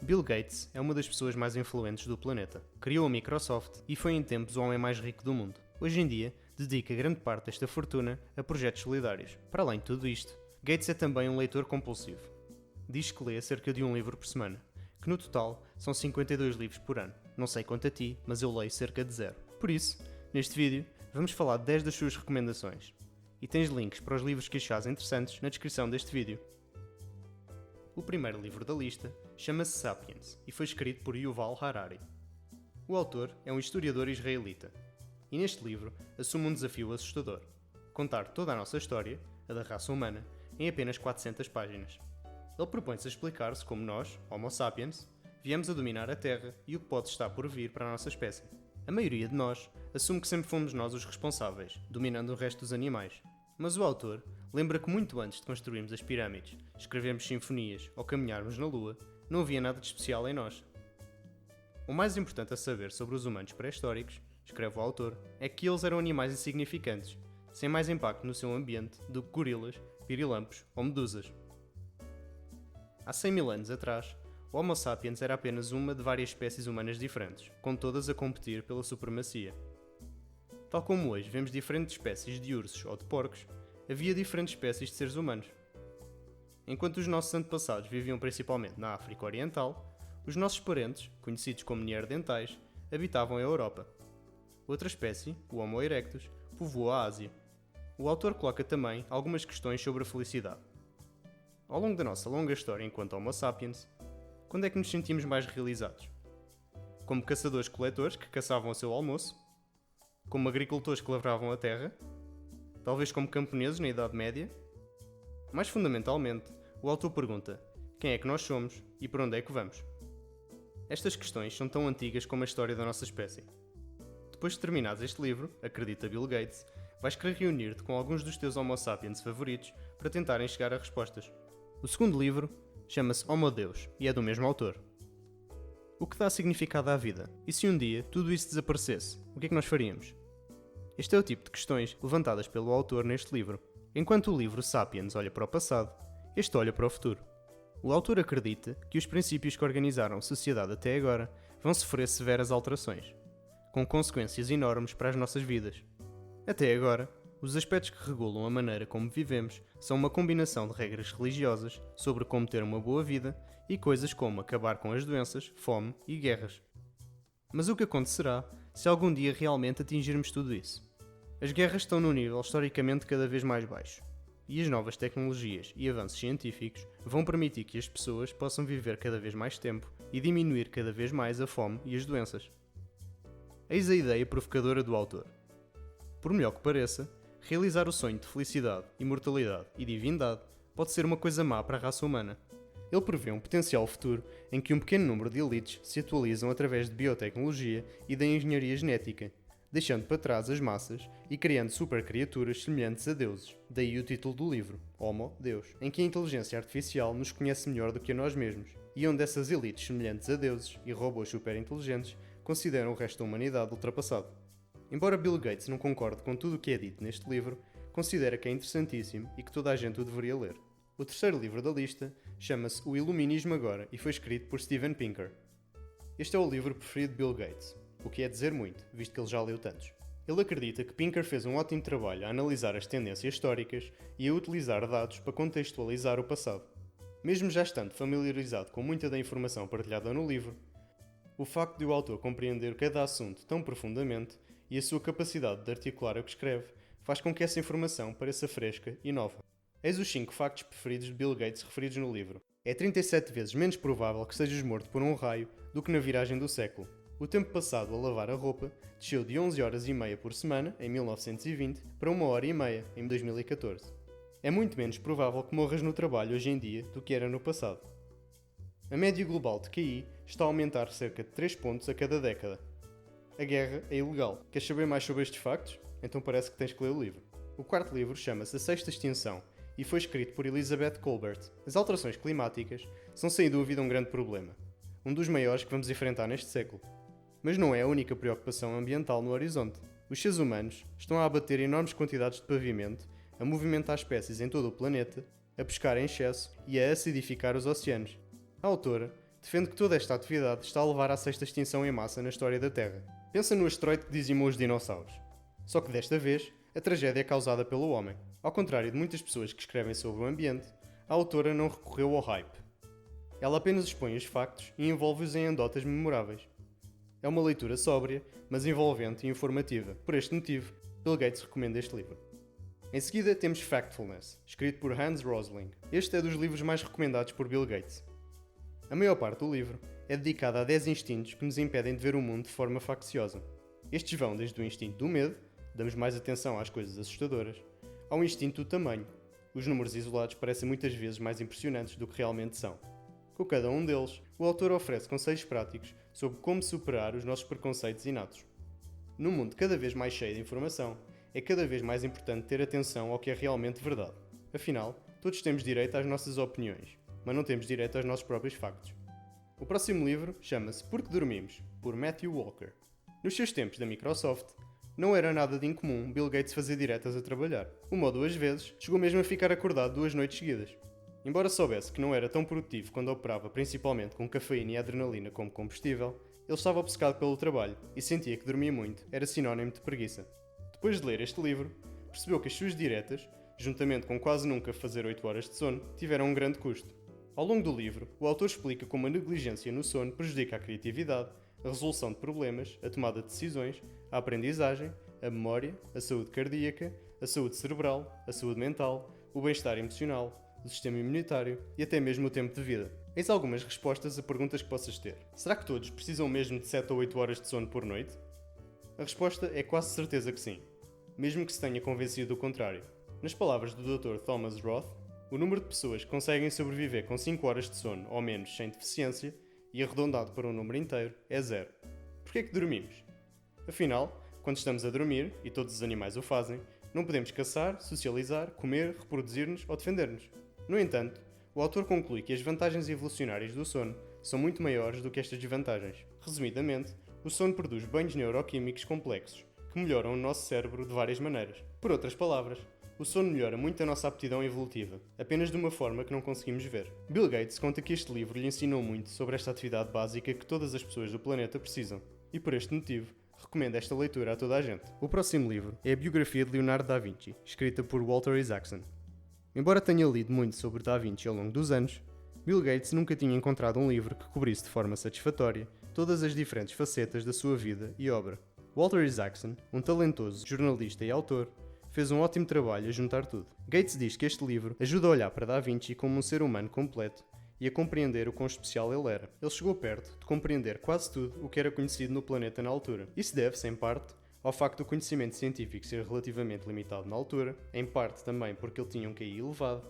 Bill Gates é uma das pessoas mais influentes do planeta. Criou a Microsoft e foi em tempos o homem mais rico do mundo. Hoje em dia, dedica grande parte desta fortuna a projetos solidários. Para além de tudo isto, Gates é também um leitor compulsivo. Diz que lê cerca de um livro por semana, que no total são 52 livros por ano. Não sei quanto a ti, mas eu leio cerca de 0. Por isso, neste vídeo, vamos falar de 10 das suas recomendações. E tens links para os livros que achares interessantes na descrição deste vídeo. O primeiro livro da lista chama-se Sapiens e foi escrito por Yuval Harari. O autor é um historiador israelita e neste livro assume um desafio assustador: contar toda a nossa história, a da raça humana, em apenas 400 páginas. Ele propõe-se a explicar-se como nós, Homo sapiens, viemos a dominar a Terra e o que pode estar por vir para a nossa espécie. A maioria de nós assume que sempre fomos nós os responsáveis, dominando o resto dos animais. Mas o autor lembra que muito antes de construirmos as pirâmides, escrevermos sinfonias ou caminharmos na Lua, não havia nada de especial em nós. O mais importante a saber sobre os humanos pré-históricos, escreve o autor, é que eles eram animais insignificantes, sem mais impacto no seu ambiente do que gorilas, pirilampos ou medusas. Há 100 mil anos atrás, o Homo sapiens era apenas uma de várias espécies humanas diferentes, com todas a competir pela supremacia. Tal como hoje vemos diferentes espécies de ursos ou de porcos, havia diferentes espécies de seres humanos. Enquanto os nossos antepassados viviam principalmente na África Oriental, os nossos parentes, conhecidos como neandertais, habitavam a Europa. Outra espécie, o Homo erectus, povoou a Ásia. O autor coloca também algumas questões sobre a felicidade. Ao longo da nossa longa história enquanto Homo sapiens, quando é que nos sentimos mais realizados? Como caçadores-coletores que caçavam o seu almoço? Como agricultores que lavravam a terra? Talvez como camponeses na Idade Média? Mais fundamentalmente, o autor pergunta: quem é que nós somos e para onde é que vamos? Estas questões são tão antigas como a história da nossa espécie. Depois de terminares este livro, acredita Bill Gates, vais querer reunir-te com alguns dos teus Homo sapiens favoritos para tentarem chegar a respostas. O segundo livro chama-se Homo Deus e é do mesmo autor. O que dá significado à vida? E se um dia tudo isso desaparecesse, o que é que nós faríamos? Este é o tipo de questões levantadas pelo autor neste livro. Enquanto o livro Sapiens olha para o passado, este olha para o futuro. O autor acredita que os princípios que organizaram a sociedade até agora vão sofrer severas alterações, com consequências enormes para as nossas vidas. Até agora, os aspectos que regulam a maneira como vivemos são uma combinação de regras religiosas sobre como ter uma boa vida e coisas como acabar com as doenças, fome e guerras. Mas o que acontecerá se algum dia realmente atingirmos tudo isso? As guerras estão num nível historicamente cada vez mais baixo, e as novas tecnologias e avanços científicos vão permitir que as pessoas possam viver cada vez mais tempo e diminuir cada vez mais a fome e as doenças. Eis a ideia provocadora do autor. Por melhor que pareça, realizar o sonho de felicidade, imortalidade e divindade pode ser uma coisa má para a raça humana. Ele prevê um potencial futuro em que um pequeno número de elites se atualizam através de biotecnologia e da engenharia genética, deixando para trás as massas e criando supercriaturas semelhantes a deuses. Daí o título do livro, Homo Deus, em que a inteligência artificial nos conhece melhor do que a nós mesmos, e onde essas elites semelhantes a deuses e robôs superinteligentes consideram o resto da humanidade ultrapassado. Embora Bill Gates não concorde com tudo o que é dito neste livro, considera que é interessantíssimo e que toda a gente o deveria ler. O terceiro livro da lista chama-se O Iluminismo Agora e foi escrito por Steven Pinker. Este é o livro preferido de Bill Gates, o que é dizer muito, visto que ele já leu tantos. Ele acredita que Pinker fez um ótimo trabalho a analisar as tendências históricas e a utilizar dados para contextualizar o passado. Mesmo já estando familiarizado com muita da informação partilhada no livro, o facto de o autor compreender cada assunto tão profundamente e a sua capacidade de articular o que escreve faz com que essa informação pareça fresca e nova. Eis os 5 factos preferidos de Bill Gates referidos no livro. É 37 vezes menos provável que sejas morto por um raio do que na viragem do século. O tempo passado a lavar a roupa desceu de 11 horas e meia por semana, em 1920, para 1 hora e meia, em 2014. É muito menos provável que morras no trabalho hoje em dia do que era no passado. A média global de QI está a aumentar cerca de 3 pontos a cada década. A guerra é ilegal. Queres saber mais sobre estes factos? Então parece que tens que ler o livro. O quarto livro chama-se A Sexta Extinção e foi escrito por Elizabeth Kolbert. As alterações climáticas são sem dúvida um grande problema, um dos maiores que vamos enfrentar neste século. Mas não é a única preocupação ambiental no horizonte. Os seres humanos estão a abater enormes quantidades de pavimento, a movimentar espécies em todo o planeta, a pescar em excesso e a acidificar os oceanos. A autora defende que toda esta atividade está a levar à sexta extinção em massa na história da Terra. Pensa no asteroide que dizimou os dinossauros. Só que desta vez, a tragédia é causada pelo homem. Ao contrário de muitas pessoas que escrevem sobre o ambiente, a autora não recorreu ao hype. Ela apenas expõe os factos e envolve-os em anedotas memoráveis. É uma leitura sóbria, mas envolvente e informativa. Por este motivo, Bill Gates recomenda este livro. Em seguida temos Factfulness, escrito por Hans Rosling. Este é dos livros mais recomendados por Bill Gates. A maior parte do livro é dedicada a 10 instintos que nos impedem de ver o mundo de forma facciosa. Estes vão desde o instinto do medo, damos mais atenção às coisas assustadoras, ao instinto do tamanho. Os números isolados parecem muitas vezes mais impressionantes do que realmente são. Com cada um deles, o autor oferece conselhos práticos sobre como superar os nossos preconceitos inatos. Num mundo cada vez mais cheio de informação, é cada vez mais importante ter atenção ao que é realmente verdade. Afinal, todos temos direito às nossas opiniões, mas não temos direito aos nossos próprios factos. O próximo livro chama-se Porque Dormimos, por Matthew Walker. Nos seus tempos da Microsoft, não era nada de incomum Bill Gates fazer diretas a trabalhar. Uma ou duas vezes, chegou mesmo a ficar acordado 2 noites seguidas. Embora soubesse que não era tão produtivo quando operava principalmente com cafeína e adrenalina como combustível, ele estava obcecado pelo trabalho e sentia que dormir muito era sinónimo de preguiça. Depois de ler este livro, percebeu que as suas diretas, juntamente com quase nunca fazer 8 horas de sono, tiveram um grande custo. Ao longo do livro, o autor explica como a negligência no sono prejudica a criatividade, a resolução de problemas, a tomada de decisões, a aprendizagem, a memória, a saúde cardíaca, a saúde cerebral, a saúde mental, o bem-estar emocional, o sistema imunitário e até mesmo o tempo de vida. Eis algumas respostas a perguntas que possas ter. Será que todos precisam mesmo de 7 ou 8 horas de sono por noite? A resposta é quase certeza que sim, mesmo que se tenha convencido do contrário. Nas palavras do Dr. Thomas Roth, o número de pessoas que conseguem sobreviver com 5 horas de sono ou menos sem deficiência, e arredondado para um número inteiro, é 0. Porquê é que dormimos? Afinal, quando estamos a dormir, e todos os animais o fazem, não podemos caçar, socializar, comer, reproduzir-nos ou defender-nos. No entanto, o autor conclui que as vantagens evolucionárias do sono são muito maiores do que estas desvantagens. Resumidamente, o sono produz banhos neuroquímicos complexos, que melhoram o nosso cérebro de várias maneiras. Por outras palavras, o sono melhora muito a nossa aptidão evolutiva, apenas de uma forma que não conseguimos ver. Bill Gates conta que este livro lhe ensinou muito sobre esta atividade básica que todas as pessoas do planeta precisam, e por este motivo, recomendo esta leitura a toda a gente. O próximo livro é a biografia de Leonardo da Vinci, escrita por Walter Isaacson. Embora tenha lido muito sobre Da Vinci ao longo dos anos, Bill Gates nunca tinha encontrado um livro que cobrisse de forma satisfatória todas as diferentes facetas da sua vida e obra. Walter Isaacson, um talentoso jornalista e autor, fez um ótimo trabalho a juntar tudo. Gates diz que este livro ajuda a olhar para Da Vinci como um ser humano completo e a compreender o quão especial ele era. Ele chegou perto de compreender quase tudo o que era conhecido no planeta na altura. Isso deve-se, em parte, ao facto do conhecimento científico ser relativamente limitado na altura, em parte também porque ele tinha um QI elevado,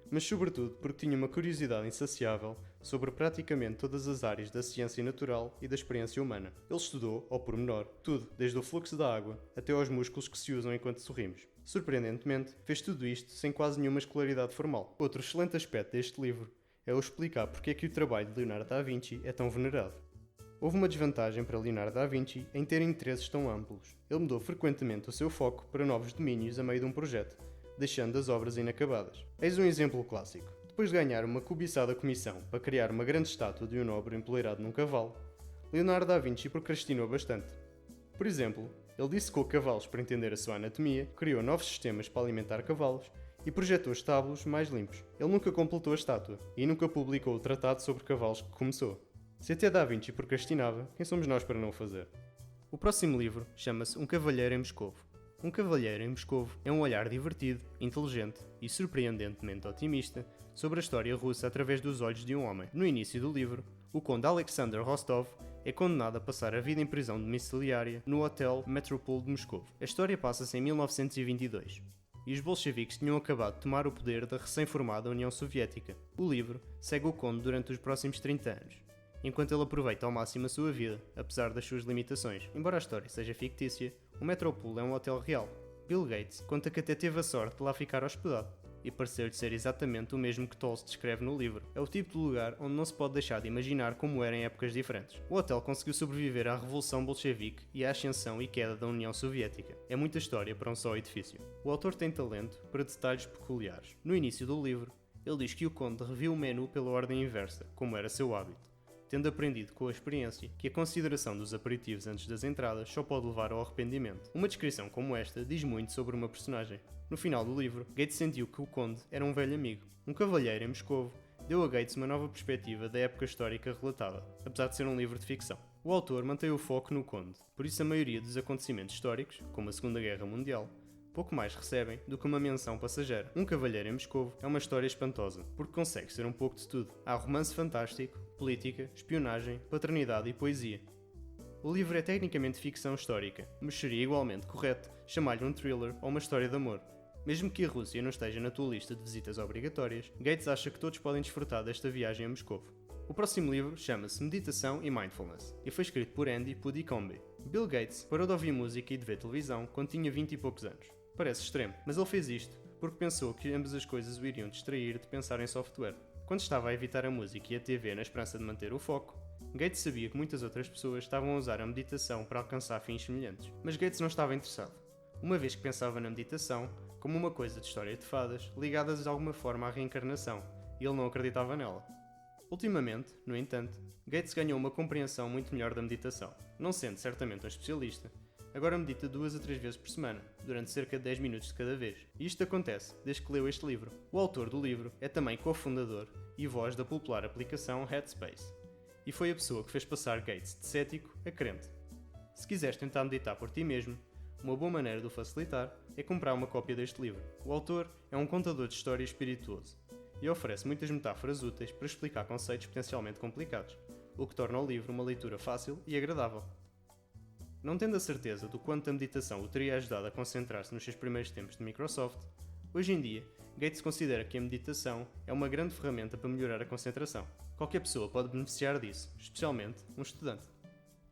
mas sobretudo porque tinha uma curiosidade insaciável sobre praticamente todas as áreas da ciência natural e da experiência humana. Ele estudou, ao pormenor, tudo, desde o fluxo da água até aos músculos que se usam enquanto sorrimos. Surpreendentemente, fez tudo isto sem quase nenhuma escolaridade formal. Outro excelente aspecto deste livro é o explicar porque é que o trabalho de Leonardo da Vinci é tão venerado. Houve uma desvantagem para Leonardo da Vinci em ter interesses tão amplos. Ele mudou frequentemente o seu foco para novos domínios a meio de um projeto, deixando as obras inacabadas. Eis um exemplo clássico. Depois de ganhar uma cobiçada comissão para criar uma grande estátua de um nobre empoleirado num cavalo, Leonardo da Vinci procrastinou bastante. Por exemplo, ele dissecou cavalos para entender a sua anatomia, criou novos sistemas para alimentar cavalos e projetou estábulos mais limpos. Ele nunca completou a estátua e nunca publicou o tratado sobre cavalos que começou. Se até Da Vinci procrastinava, quem somos nós para não o fazer? O próximo livro chama-se Um Cavalheiro em Moscovo. Um Cavalheiro em Moscovo é um olhar divertido, inteligente e surpreendentemente otimista sobre a história russa através dos olhos de um homem. No início do livro, o conde Alexander Rostov é condenado a passar a vida em prisão domiciliária no Hotel Metropole de Moscovo. A história passa-se em 1922 e os bolcheviques tinham acabado de tomar o poder da recém-formada União Soviética. O livro segue o conde durante os próximos 30 anos, enquanto ele aproveita ao máximo a sua vida, apesar das suas limitações. Embora a história seja fictícia, o Metropole é um hotel real. Bill Gates conta que até teve a sorte de lá ficar hospedado, e pareceu-lhe ser exatamente o mesmo que Tolstói descreve no livro. É o tipo de lugar onde não se pode deixar de imaginar como era em épocas diferentes. O hotel conseguiu sobreviver à Revolução Bolchevique e à ascensão e queda da União Soviética. É muita história para um só edifício. O autor tem talento para detalhes peculiares. No início do livro, ele diz que o conde reviu o menu pela ordem inversa, como era seu hábito. tendo aprendido com a experiência que a consideração dos aperitivos antes das entradas só pode levar ao arrependimento. Uma descrição como esta diz muito sobre uma personagem. No final do livro, Gates sentiu que o Conde era um velho amigo. Um cavalheiro em Moscovo deu a Gates uma nova perspectiva da época histórica relatada, apesar de ser um livro de ficção. O autor mantém o foco no Conde, por isso a maioria dos acontecimentos históricos, como a Segunda Guerra Mundial, pouco mais recebem do que uma menção passageira. Um Cavalheiro em Moscovo é uma história espantosa, porque consegue ser um pouco de tudo. Há romance fantástico, política, espionagem, paternidade e poesia. O livro é tecnicamente ficção histórica, mas seria igualmente correto chamar-lhe um thriller ou uma história de amor. Mesmo que a Rússia não esteja na tua lista de visitas obrigatórias, Gates acha que todos podem desfrutar desta viagem a Moscovo. O próximo livro chama-se Meditação e Mindfulness e foi escrito por Andy Pudicombe. Bill Gates parou de ouvir música e de ver televisão quando tinha 20 e poucos anos. Parece extremo, mas ele fez isto porque pensou que ambas as coisas o iriam distrair de pensar em software. Quando estava a evitar a música e a TV na esperança de manter o foco, Gates sabia que muitas outras pessoas estavam a usar a meditação para alcançar fins semelhantes. Mas Gates não estava interessado, uma vez que pensava na meditação como uma coisa de história de fadas ligadas de alguma forma à reencarnação, e ele não acreditava nela. Ultimamente, no entanto, Gates ganhou uma compreensão muito melhor da meditação. Não sendo certamente um especialista, agora medita 2 a 3 vezes por semana, durante cerca de 10 minutos de cada vez. E isto acontece desde que leu este livro. O autor do livro é também cofundador e voz da popular aplicação Headspace, e foi a pessoa que fez passar Gates de cético a crente. Se quiseres tentar meditar por ti mesmo, uma boa maneira de o facilitar é comprar uma cópia deste livro. O autor é um contador de histórias espirituoso e oferece muitas metáforas úteis para explicar conceitos potencialmente complicados, o que torna o livro uma leitura fácil e agradável. Não tendo a certeza do quanto a meditação o teria ajudado a concentrar-se nos seus primeiros tempos de Microsoft, hoje em dia, Gates considera que a meditação é uma grande ferramenta para melhorar a concentração. Qualquer pessoa pode beneficiar disso, especialmente um estudante.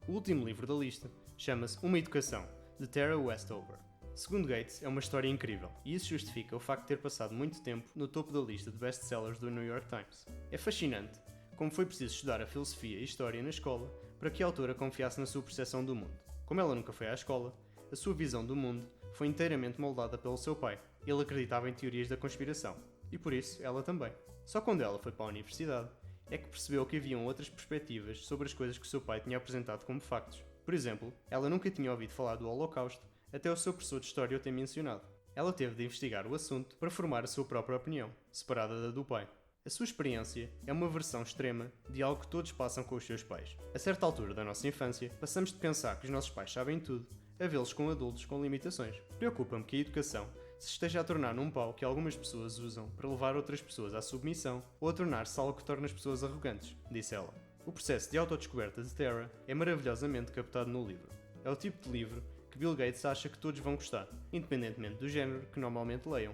O último livro da lista chama-se Uma Educação, de Tara Westover. Segundo Gates, é uma história incrível, e isso justifica o facto de ter passado muito tempo no topo da lista de best-sellers do New York Times. É fascinante como foi preciso estudar a filosofia e história na escola para que a autora confiasse na sua percepção do mundo. Como ela nunca foi à escola, a sua visão do mundo foi inteiramente moldada pelo seu pai. Ele acreditava em teorias da conspiração, e por isso ela também. Só quando ela foi para a universidade é que percebeu que haviam outras perspectivas sobre as coisas que o seu pai tinha apresentado como factos. Por exemplo, ela nunca tinha ouvido falar do Holocausto até o seu professor de História o ter mencionado. Ela teve de investigar o assunto para formar a sua própria opinião, separada da do pai. A sua experiência é uma versão extrema de algo que todos passam com os seus pais. A certa altura da nossa infância, passamos de pensar que os nossos pais sabem tudo a vê-los com adultos com limitações. Preocupa-me que a educação se esteja a tornar num pau que algumas pessoas usam para levar outras pessoas à submissão ou a tornar-se algo que torna as pessoas arrogantes, disse ela. O processo de autodescoberta de Tara é maravilhosamente captado no livro. É o tipo de livro que Bill Gates acha que todos vão gostar, independentemente do género que normalmente leiam.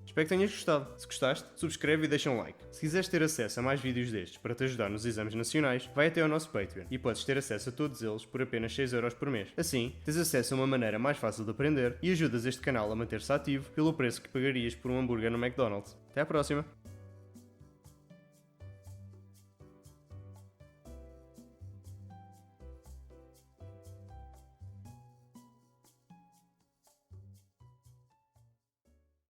Espero que tenhas gostado. Se gostaste, subscreve e deixa um like. Se quiseres ter acesso a mais vídeos destes para te ajudar nos exames nacionais, vai até ao nosso Patreon e podes ter acesso a todos eles por apenas 6€ por mês. Assim, tens acesso a uma maneira mais fácil de aprender e ajudas este canal a manter-se ativo pelo preço que pagarias por um hambúrguer no McDonald's. Até à próxima!